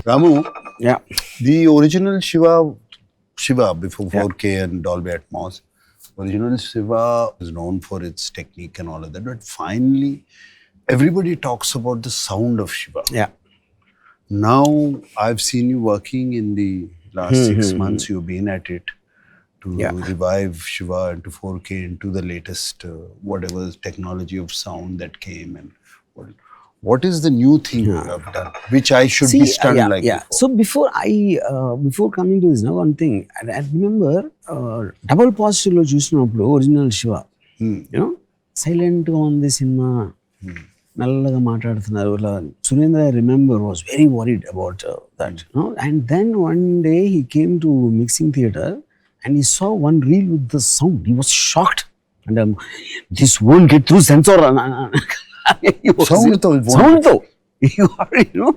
Ramu, Yeah. the original Shiva before 4K and Dolby Atmos, original Shiva is known for its technique and all of that. But finally, everybody talks about the sound of Shiva. Yeah. Now, I've seen you working in the last 6 months. You've been at it to revive Shiva into 4K, into the latest whatever technology of sound that came. And what is the new thing you have done, which I should be stunned like before? So before coming to this, now one thing, I remember double positive lo chusinapudu original Shiva. You know, silent on the cinema. Nallaga maatladutunnaru. Surendra, I remember, was very worried about that. You know? And then one day he came to mixing theatre and he saw one reel with the sound. He was shocked. And this won't get through sensor. Sound though. You know.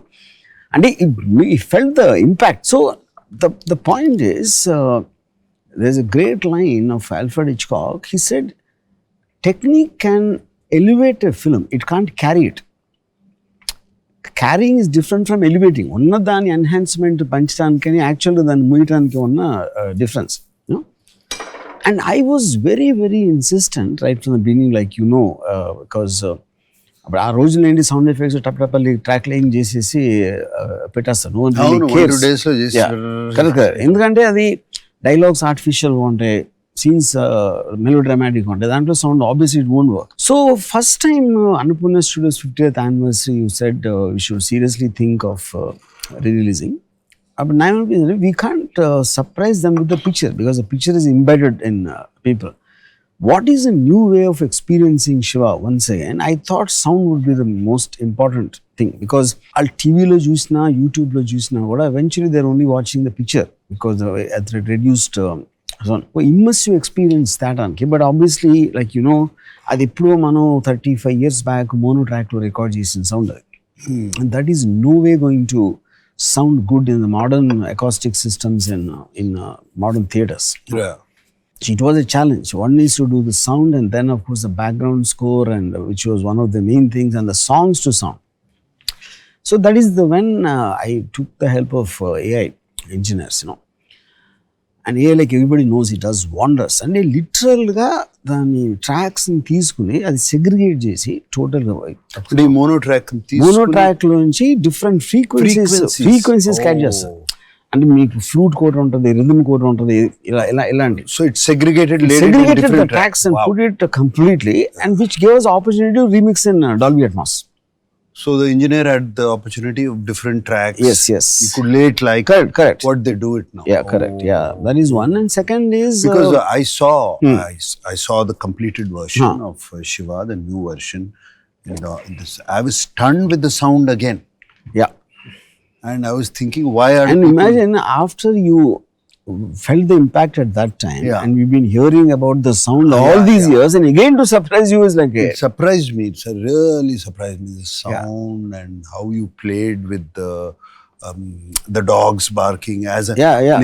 And he felt the impact. So the point is, there's a great line of Alfred Hitchcock. He said, technique can elevate a film, it can't carry it. Carrying is different from elevating. Onna dani enhancement panchitanikani actually dan muyitaniki onna difference, you know. And I was very, very insistent right from the beginning, like you know, because ఆ రోజుల్లో ఏంటి sound effects dub track line చేసేసి పెట్టేస్తారు. No one really cares. Correct. ఎందుకంటే అది dialogues ఆర్టిఫిషియల్గా ఉంటాయి, scenes melo dramatic ఉంటాయి, దాంట్లో sound obviously it won't work. So first time Annapurna studios 50th anniversary you said we should seriously think of releasing. But now we can't surprise them with the picture because the picture is embedded in people. What is a new way of experiencing Shiva once again? I thought sound would be the most important thing because all TV lo chusna, YouTube lo chusna, eventually they're only watching the picture because at the reduced immersive experience that anki. But obviously, like you know, adi eppudo mano 35 years back mono track lo record chesin sound, and that is no way going to sound good in the modern acoustic systems in modern theaters. Yeah. So it was a challenge. One is to do the sound, and then of course the background score, and which was one of the main things, and the songs to sound. So that is when I took the help of AI engineers, you know. And AI, like everybody knows, it does wonders. And they literally దాని tracks ని తీసుకుని అది segregate చేసి total గా mono track లోంచి different frequencies catch చేస్తారు. అంటే మీకు ఫ్లూట్ కోడ్ ఉంటుంది, రిథమ్ కోడ్ ఉంటుంది, ఇలాంటి. So it's segregated the tracks and put it completely, and which gave us opportunity to remix in Dolby Atmos. So the engineer had the opportunity of different tracks. Yes. You could lay it like correct. what they do it now. Yeah, correct. Yeah, that is one. And second is because I saw the completed version of Shiva, the new version. I was stunned with the sound again. Yeah. And I was thinking, why are and imagine after you felt the impact at that time, and we've been hearing about the sound all these years, and again to surprise you is like it surprised me. It's really surprised me, the sound and how you played with the dogs barking as a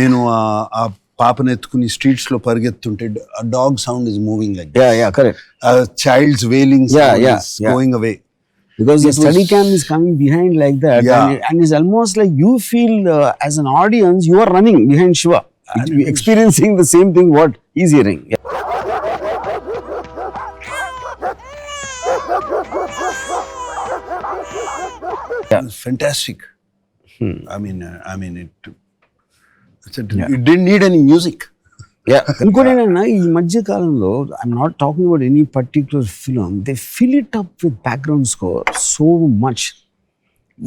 nenu aa paapane etkuni streets lo parigettunte a dog sound is moving like that. Yeah, correct. A child's wailing sound is going away. Because the steady cam is coming behind like that, and it's almost like you feel as an audience you are running behind Shiva, experiencing the same thing what he's hearing. It's fantastic. I mean, it didn't need any music. ఇంకోటి ఏంటన్నా, ఈ మధ్య కాలంలో I'm not talking about any particular film, they fill it up with background score so much.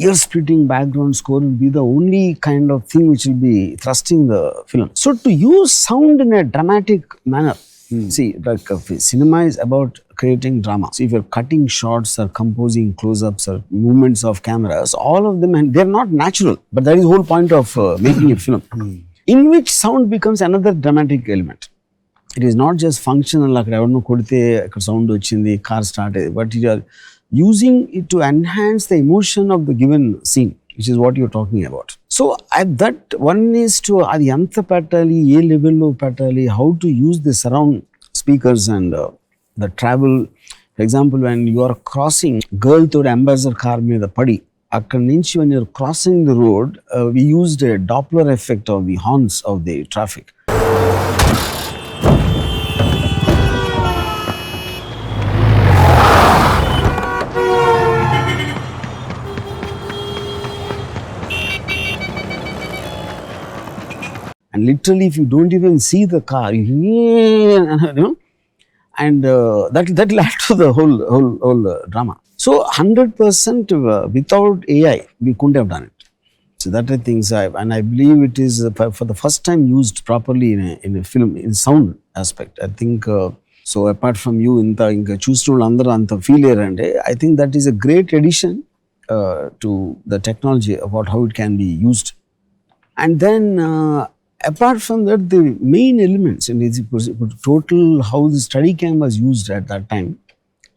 Year splitting background score will be the only kind of thing which will be thrusting the film. So to use sound in a dramatic manner, see, like cinema is about creating drama. So if you're cutting shots or composing close-ups or movements of cameras, all of them, and they're not natural, but that is the whole point of making a film. In which sound becomes another dramatic element. It is not just functional, like evarno kodite ikkada sound ochindi, car start, but you are using it to enhance the emotion of the given scene, which is what you're talking about. So at that one is to adi anta pettali, A level lo pettali, how to use the surround speakers and the travel. For example, when you are crossing, girl to ambassador car మీద పడి అక్కడి నుంచి when you're crossing the road, we used a Doppler effect of the horns of the traffic. And literally, if you don't even see the car, and that led to the whole drama. So 100% without AI, we couldn't have done it. So that I think, and I believe it is for the first time used properly in a film, in sound aspect. I think so. Apart from you, inka choostunna andaru anta feel erande. I think that is a great addition to the technology about how it can be used. And then apart from that, the main elements in total how the steady cam was used at that time.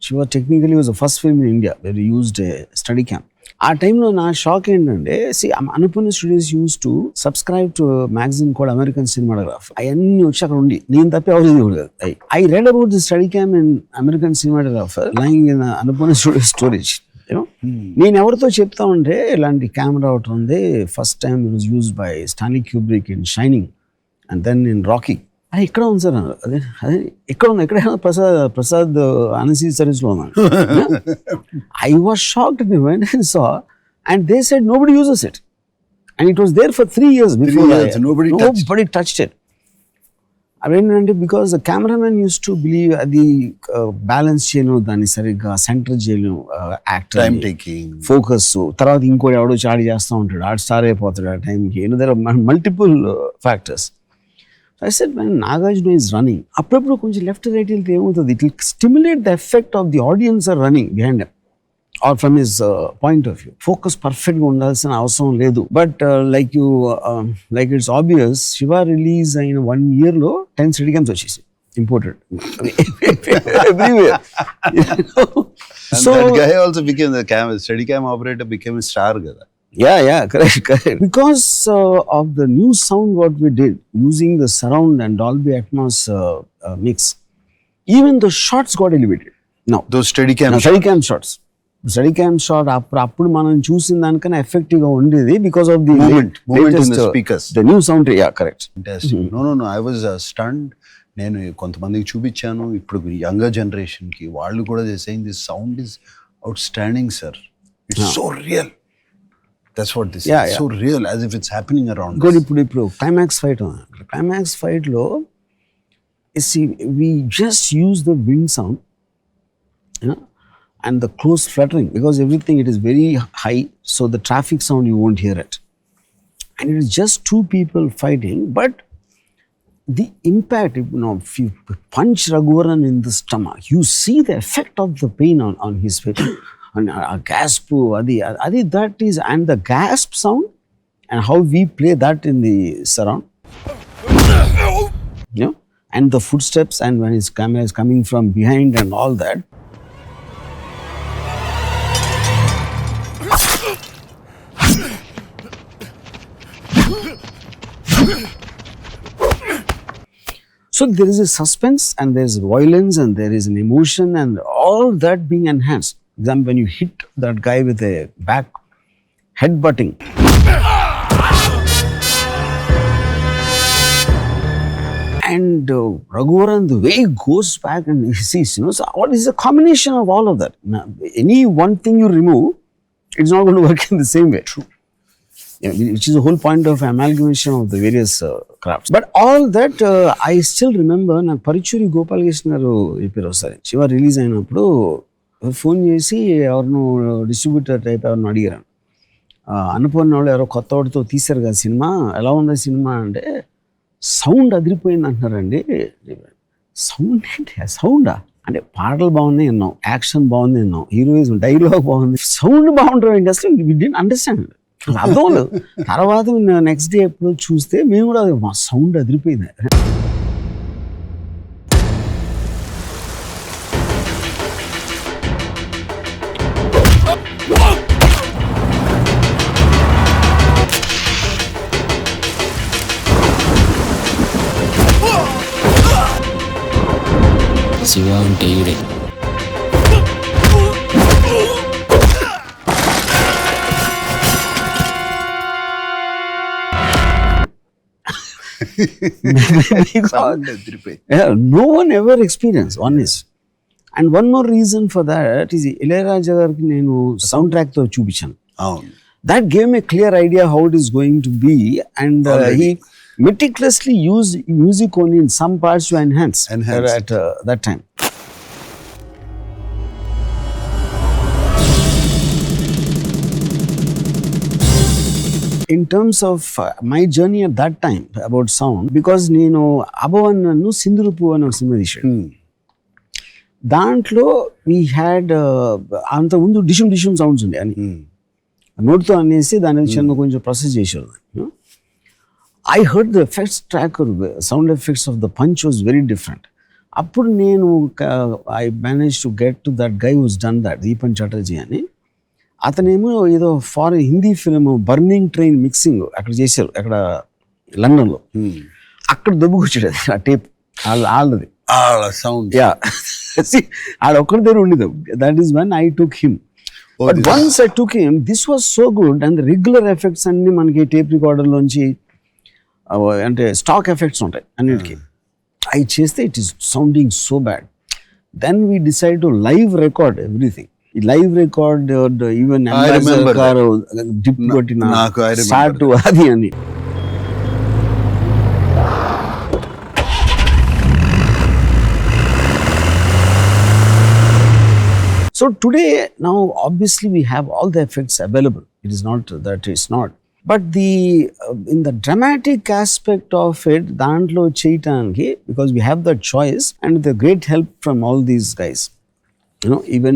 Shiva technically was the first film in India where we used a steady cam. ఆ టైంలో నా shock ఏంటంటే Annapurna studios used to subscribe to magazine called American Cinematograph. అవన్నీ వచ్చి అక్కడ ఉండి నేను తప్పి ఎవరు I read about the steadicam in American Cinematographer lying in Annapurna studio storage. నేను ఎవరితో చెప్తా ఉంటే ఇలాంటి కెమెరా ఒకటి ఉంది, first time it was used by Stanley Kubrick in Shining and then in Rocky. అది ఎక్కడ ఉంది సార్? అదే ఎక్కడ ఉంది? ఎక్కడ ప్రసాద్ అనసీ సర్వీస్లో ఉన్నాను. I was shocked when I saw, and they said nobody uses it, and it was there for 3 years before. Nobody touched it. అదేంటంటే because the cameraman use to believe అది బ్యాలెన్స్ చేయను, దాన్ని సరిగ్గా సెంటర్ చేయను, యాక్టర్ ఫోకస్. తర్వాత ఇంకోటి ఎవడో చాడి చేస్తూ ఉంటాడు, ఆడు స్టార్ అయిపోతాడు ఆ టైంకి. There are multiple factors. I said, when Nagarjuna is running, అప్పుడప్పుడు కొంచెం లెఫ్ట్ రైట్ వెళ్తే ఏమవుతుంది, it will stimulate the effect of the audience are running behind him or from his point of view. Focus పర్ఫెక్ట్గా ఉండాల్సిన అవసరం లేదు. But like it's obvious, Shiva release అయిన 1 yearలో 10 స్టడీ క్యామ్స్ వచ్చేసి imported everywhere. So that guy also became the steady cam operator, became a star kada. Yeah, correct. Because of the new sound what we did, using the surround and Dolby Atmos mix, even the shots got elevated. Now, those steady cam shots. Steady cam shot appudu manam chusin danikana effective ga undedi because of the movement in the speakers. The new sound, yeah, correct. Fantastic. No, I was stunned. నేను కొంతమందికి చూపించాను. ఇప్పుడు younger generation కి వాళ్ళు కూడా saying this sound is outstanding sir. It's so real. That's what this is. So real, as if it's happening around us. Good. ఇప్పుడు climax fight లో we just use the wind sound, and the close fluttering, because everything, it is very high, so the traffic sound you won't hear it, and it is just 2 people fighting. But the impact, if you punch Raghuvaran in the stomach, you see the effect of the pain on his face. And a gasp, adi that is, and the gasp sound and how we play that in the surround, and the footsteps, and when his camera is coming from behind and all that. So there is a suspense, and there is violence, and there is an emotion, and all that being enhanced. Then when you hit that guy with a back headbutting, and Raghuvaran, the way he goes back and he sees, so what is a combination of all of that? Now, any one thing you remove, it's not going to work in the same way. True. Which is the whole point of amalgamation of the various crafts. But all that, I still remember, na Parichuri Gopalakrishna garu చెప్పారు ఒకసారి, Shiva release అయినప్పుడు phone చేసి ఎవరినో distributor type ఎవరినో అడిగారు, అనుపూర్ణ వాళ్ళు ఎవరో కొత్త వాడితో తీశారు కదా సినిమా, ఎలా ఉంది సినిమా అంటే, సౌండ్ అదిరిపోయింది అంటున్నారండి. సౌండ్ ఏంటి? సౌండా అంటే పాటలు బాగున్నాయి అన్నాం, యాక్షన్ బాగుంది అన్నాం, హీరోయిజం, డైలాగ్ బాగుంది, సౌండ్ బాగుంటుంది అసలు వి డిడ్ంట్ అండర్స్టాండ్. అర్థం లేదు. తర్వాత నెక్స్ట్ డే ఎప్పుడు చూస్తే మేము కూడా మా సౌండ్ అదిరిపోయింది. శివ అంటే ఈడే. Sound ఎదిరిపోయి. Yeah, no one ever experienced, one is. And one more reason for that is Ilayaraja గారికి నేను సౌండ్ ట్రాక్ తో చూపించాను. అవును. That gave me a clear idea how it is going to be, and he meticulously used music only in some parts to enhance. At that time. In terms of my journey at that time about sound, because నేను అభవన్ నన్ను సింధురుపు అనే ఒక cinema తీశాడు. దాంట్లో we had అంత ముందు dishoom dishoom sounds ఉండే అని నోట్తో అనేసి దాని చిన్న కొంచెం ప్రాసెస్ చేశారు. I heard the effects track, sound effects of the punch was very different. అప్పుడు నేను I manage to get to that guy who's done that, Deepan Chatterjee అని. అతనేమో ఏదో foreign Hindi film Burning Train mixing అక్కడ చేశారు, అక్కడ లండన్లో. అక్కడ దొబ్బుకొచ్చాడు అది ఆ టేప్ వాళ్ళది సౌండ్. యా, ఆడ ఒక్కడి దగ్గర ఉండేది. That is when I took him. But once I took him, this was so good. And regular effects అన్ని మనకి టేప్ రికార్డర్లోంచి అంటే స్టాక్ ఎఫెక్ట్స్ ఉంటాయి అన్నిటికీ. అవి చేస్తే it is sounding so bad. Then we decide to live record everything. Live record even dip కొట్టిన start అది అని. So today, now obviously we have all the effects available. It is not that it's not. But in the dramatic aspect of it, dantlo cheyataniki, because we have that choice and with the great help from all these guys. You know, even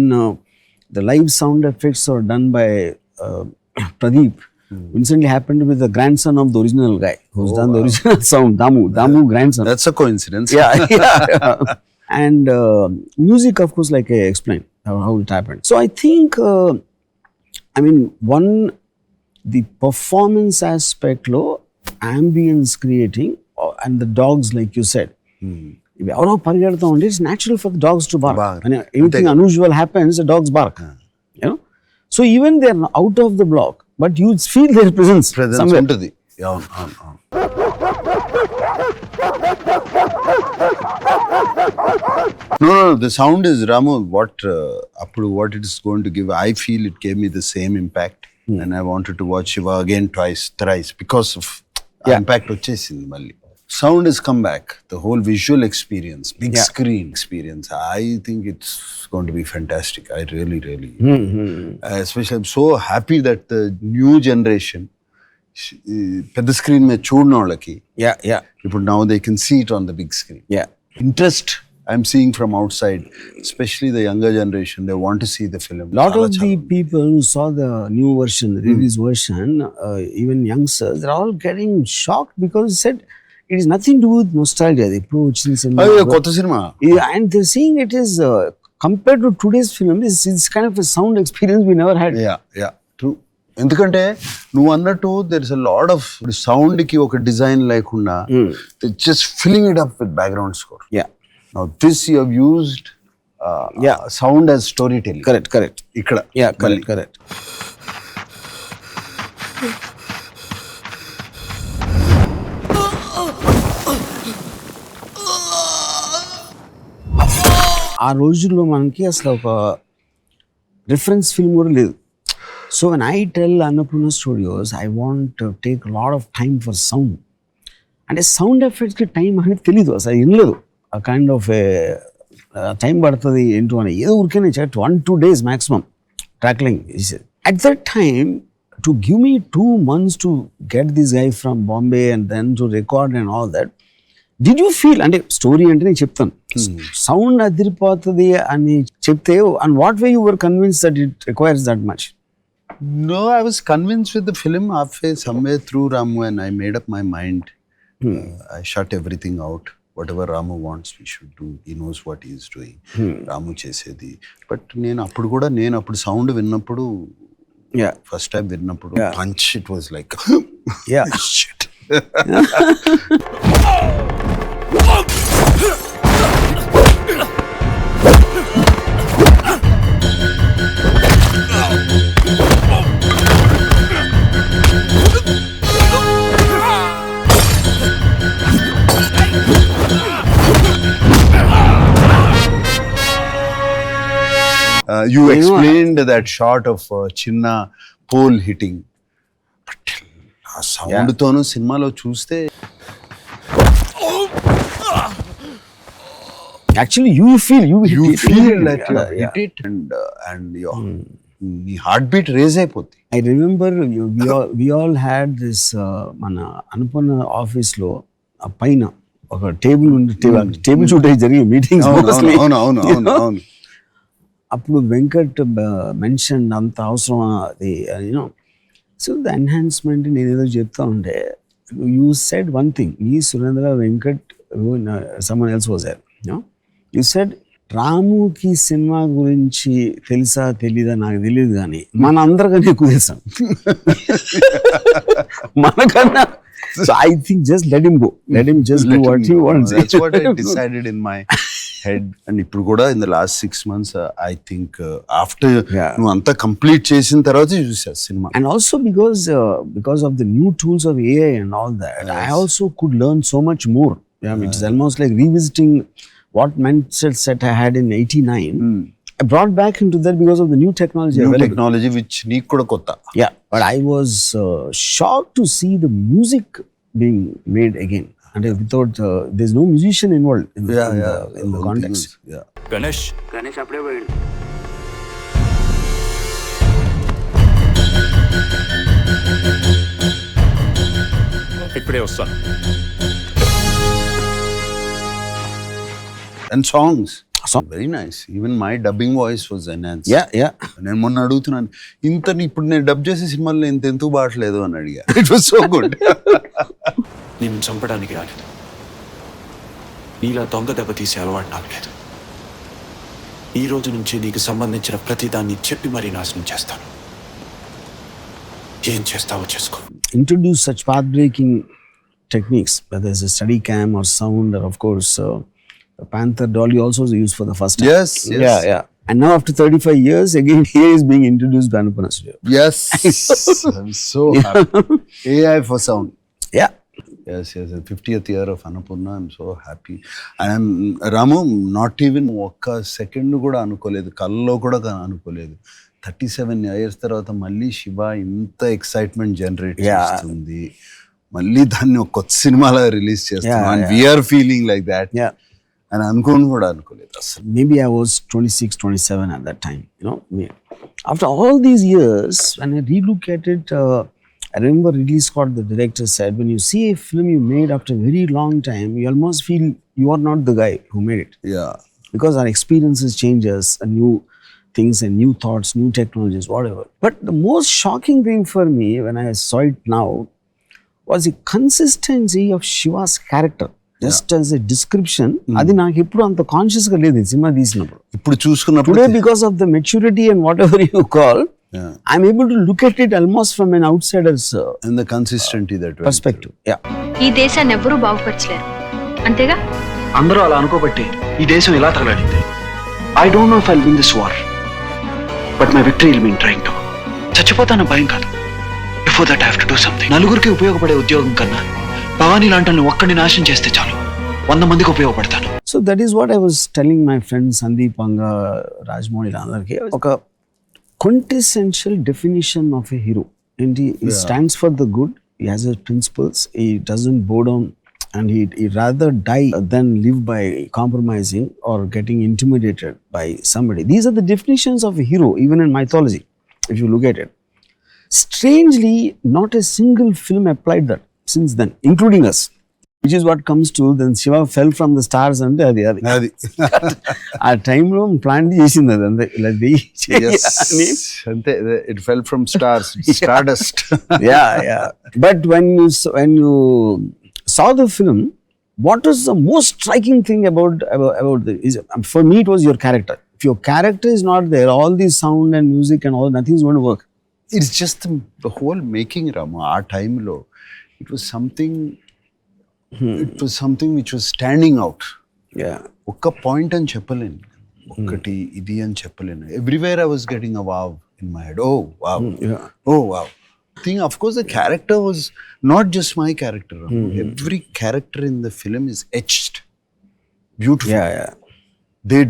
the live sound effects are done by Pradeep. Recently happened with the grandson of the original guy who's done the original sound, Damu grandson. That's a coincidence. Yeah. And music, of course, like I explained how it happened. So I think, I mean, the performance aspect lo, ambience creating, and the dogs, like you said. It's natural for the dogs to bark. And anything unusual happens, the dogs bark. You know? So even they are out of the block, but you feel their presence somewhere. No, the sound is, Ramu, what it is going to give. I feel it gave me the same impact, and I wanted to watch Shiva again twice, thrice, because of impact vachesindi malli. Sound has come back. The whole visual experience, big screen experience. I think it's going to be fantastic. I really, especially I'm so happy that the new generation, పెద్ద screen మీద చూడని వాళ్ళకి ఇప్పుడు now they can see it on the big screen. Interest I'm seeing from outside, especially the younger generation, they want to see the film. Lot of the people who saw the new version, the release version, even youngsters, they're all getting shocked because it said it is nothing to do with nostalgia. They approach in cinema. కొత్త cinema. And they're saying it is compared to today's film, it's kind of a sound experience we never had. Yeah, true. ఎందుకంటే నువ్వు అన్నట్టు there is a lot of sound కి ఒక design లేకుండా just filling it up with background score. Now this you have used sound as story telling. Correct ఇక్కడ correct. ఆ రోజుల్లో మనకి అసలు ఒక రిఫరెన్స్ ఫిల్మ్ కూడా లేదు. So when I tell Annapurna Studios, I want to take a lot of time for sound. And a sound effects ki time అనేది తెలీదు అసలు ఇనలేదు. A kind of a time పడుతుంది into అని ఏదో ఊరికేనే 1-2 days maximum tackling. At that time, to give me 2 months to get this guy from Bombay and then to record and all that, did you feel, అంటే story అంటే నేను చెప్తాను, sound అదిరిపోతుంది అని చెప్తే, and what way you were convinced that it requires that much? No, I was convinced with the film halfway, somewhere through Ramu, and I made up my mind. I shut everything out. Whatever Ramu wants, we should do. He knows what he is doing. Ramu chesedi. But నేను అప్పుడు sound విన్నప్పుడు, first time విన్నప్పుడు punch, it was like shit. You explained that shot of Chinna pole hitting. But ఆ sound తోను సినిమాలో చూస్తే actually you feel that you hit it and your నీ heart beat raise అయిపోద్ది. I remember we all had this మన అనుపన్న office లో ఆ పైన ఒక టేబుల్ ఉంది, టేబుల్ చుట్టూ జరిగే మీటింగ్స్. అవును. అప్పుడు వెంకట్ మెన్షన్ అంత అవసరం అది యూనో. సో ద ఎన్హాన్స్మెంట్ నేను ఏదో చెప్తా ఉంటే యూ సెడ్ వన్ థింగ్, ఈ Surendra Venkat someone else was there, you said రాముకి సినిమా గురించి తెలుసా తెలీదా నాకు తెలియదు కానీ మన అందరికన్నా ఎక్కువ తెలుసాం మనకన్నా. So I think just let him go. Let him just do what he wants. That's what I decided in my head. And ఇప్పుడు కూడా in the last 6 months, I think after నువ్వు అంతా కంప్లీట్ చేసిన తర్వాత చూసా cinema. And also because of the new tools of AI and all that, I also could learn so much more. It's almost like revisiting what mindset I had in 89. I brought back into that because of the new technology. Which నీకు కూడా కొత్త. Yeah, but I was shocked to see the music being made again. And without, there's no musician involved in the context. Yeah. Ganesh appude poyindu. ఇప్పుడే వస్తాను. And songs. Very nice. Even my dubbing voice was enhanced. Yeah. నేను మొన్న అడుగుతున్నాను, ఇప్పుడు నేను dub చేసే సినిమాలో ఇంత ఎందుకు బాటలేదు అని అడిగా. It was so good. నేను చంపడానికి రాలేదు, నీలా దొంగ దెబ్బ తీసే అలవాటు నాకు లేదు. ఈ రోజు నుంచి నీకు సంబంధించిన ప్రతిదాన్ని చెప్పి మరీ నాశనం చేస్తాను. ఏం చేస్తావో చేసుకో. Introduce such path-breaking techniques, whether it's a steady cam or sound, or of course Panther Dolly also was used for the first time. Yes. Yeah. And now after 35 years, again here is being introduced by Anupana Studio. Yes. I'm so happy. AI for sound. Yeah. Yes. 50th year of Annapurna. I'm so happy. And Ramu, not even ఒక్క second కూడా అనుకోలేదు, కల్లో కూడా అనుకోలేదు. 37 years తర్వాత మళ్ళీ శివ ఇంత excitement generate చేస్తుంది, మళ్ళీ దాన్ని ఒక కొత్త సినిమాలో రిలీజ్ చేస్తున్నాం. And we are feeling like that. Yeah. And అనుకోలేదు అసలు. Maybe I was 26, 27 at that time. After all these years, when I relook at it, I remember Ridley Scott, the director, said, when you see a film you made after a very long time, you almost feel you are not the guy who made it. Yeah. Because our experiences changes, and new things and new thoughts, new technologies, whatever. But the most shocking thing for me when I saw it now was the consistency of Shiva's character. Just as a description, అది నాకు ఎప్పుడు అంత conscious గా లేదు cinema తీసినప్పుడు. ఇప్పుడు చూసుకున్నప్పుడు today because of the maturity and whatever you call, I'm able to look at it almost from an outsider's and the consistency that perspective. Yeah. ఈ దేశాన్ని ఎవరూ బాగుపరచలేరు, అంతేగా? అందరూ అలా అనుకోబట్టి ఈ దేశం ఇలా తగలాడింది. I don't know if I'll win this war, but my victory will mean trying to. చచ్చిపోతాన భయం కాదు. Before that I have to do something. నలుగురికి ఉపయోగపడే ఉద్యోగం కన్నా భవానీ లాంటి ఒక్కడిని నాశనం చేస్తే చాలు, 100 మందికి ఉపయోగపడతాను. So that is what I was telling my friends Sandeep Anga, Rajmouli అందరికి, ఒక quintessential definition of a hero. And he stands for the good, he has his principles, he doesn't bow down, and he rather die than live by compromising or getting intimidated by somebody. These are the definitions of a hero even in mythology, if you look at it. Strangely, not a single film applied that since then, including us, which is what comes to then Shiva fell from the stars and adi ఆ టైంలో plan చేసింది అది అంతే. It fell from stars, stardust. Yeah. But when you saw the film, what was the most striking thing about for me, it was your character. If your character is not there, all the sound and music and all, nothing is going to work. It's just the whole making, Rama. Our time low. It was something which was standing out. Yeah. ఒక్క point అని చెప్పలేను, ఒక్కటి ఇది అని చెప్పలేను. Everywhere I was getting a wow in my head. Oh wow. Thing, of course, the character was not just my character. Every character in the film is etched beautifully. Yeah. they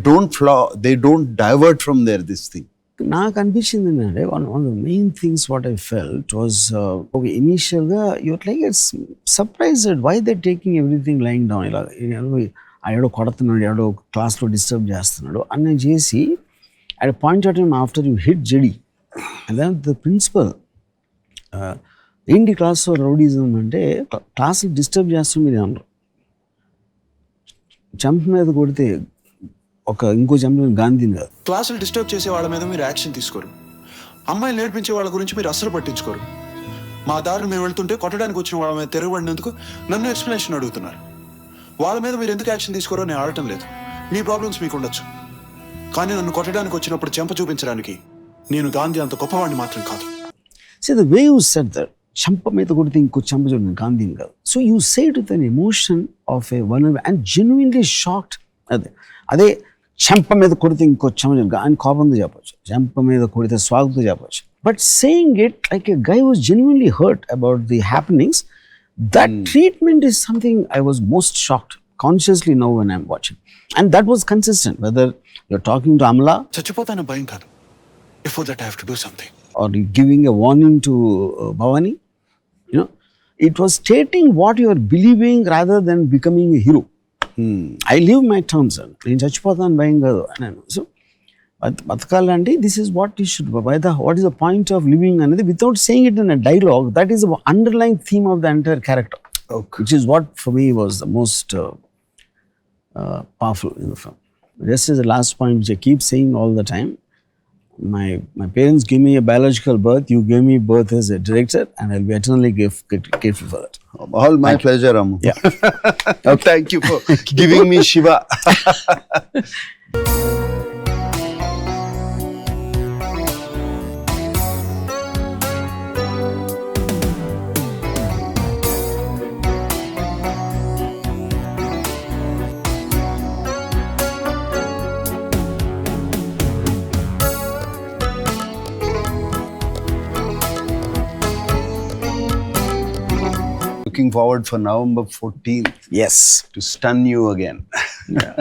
don't divert from this thing. నాకు అనిపించింది ఏంటంటే one of the main things what I felt was okay ఇనీషియల్గా your like it's surprised why they taking everything lying down ఇలా ఎవడో కొడుతున్నాడు ఎవడో క్లాస్లో disturb చేస్తున్నాడు అని చేసి at point of time after you hit JD and then the principal ఏంటి క్లాస్లో రౌడీజం అంటే క్లాసులు డిస్టర్బ్ చేస్తాం మీరు అన్నారు చంప మీద కొడితే ఇంకో చంప గాంధీని కాదు. క్లాసులు డిస్టర్బ్ చేసే వాళ్ళ మీద మీరు యాక్షన్ తీసుకోరు, అమ్మాయిలు నేర్పించే వాళ్ళ గురించి మీరు అస్సలు పట్టించుకోరు. మా దారిని మేము వెళ్తుంటే కొట్టడానికి వచ్చిన వాళ్ళ మీద తిరగబడినందుకు నన్ను ఎక్స్ప్లెనేషన్ అడుగుతున్నారు. వాళ్ళ మీద మీరు ఎందుకు యాక్షన్ తీసుకోరో నేను ఆడటం లేదు. మీ ప్రాబ్లమ్స్ మీకు ఉండొచ్చు, కానీ నన్ను కొట్టడానికి వచ్చినప్పుడు చెంప చూపించడానికి నేను గాంధీ అంత గొప్పవాడిని మాత్రం కాదు. See the way you said that, చంప మీద కొడితే ఇంకో చంప చూడండి గాంధీని కాదు. So you say to than emotion of a one and genuinely shocked. అదే చెంప మీద కొడితే ఇంకో చంప ఆయన కోపంతో చెప్పచ్చు, చెంప మీద కొడితే స్వాగతంతో చెప్పచ్చు. But saying it like a guy was genuinely hurt about the happenings, that treatment is something I was most shocked consciously now when I'm watching. And that was consistent whether you're talking to Amala, చచ్చిపోతాను భయం కాదు, before that I have to do something, or giving a warning to Bhavani. It was stating what you are believing rather than becoming a hero. I live my terms, sir. నేను చచ్చిపోతాను భయం కాదు అన్నాను. So బతకాలంటే this is what you should, what is the point of living అనేది without saying it in a dialogue, that is the underline theme of the entire character, which is what for me was the most powerful in the film. Just as the last point which I keep saying all the time, my parents gave me a biological birth, you gave me birth as a director, and I'll be eternally grateful for that. All my pleasure, Amu. Yeah. Thank you for giving me Shiva. Looking forward for November 14th Yes. to stun you again. Yeah.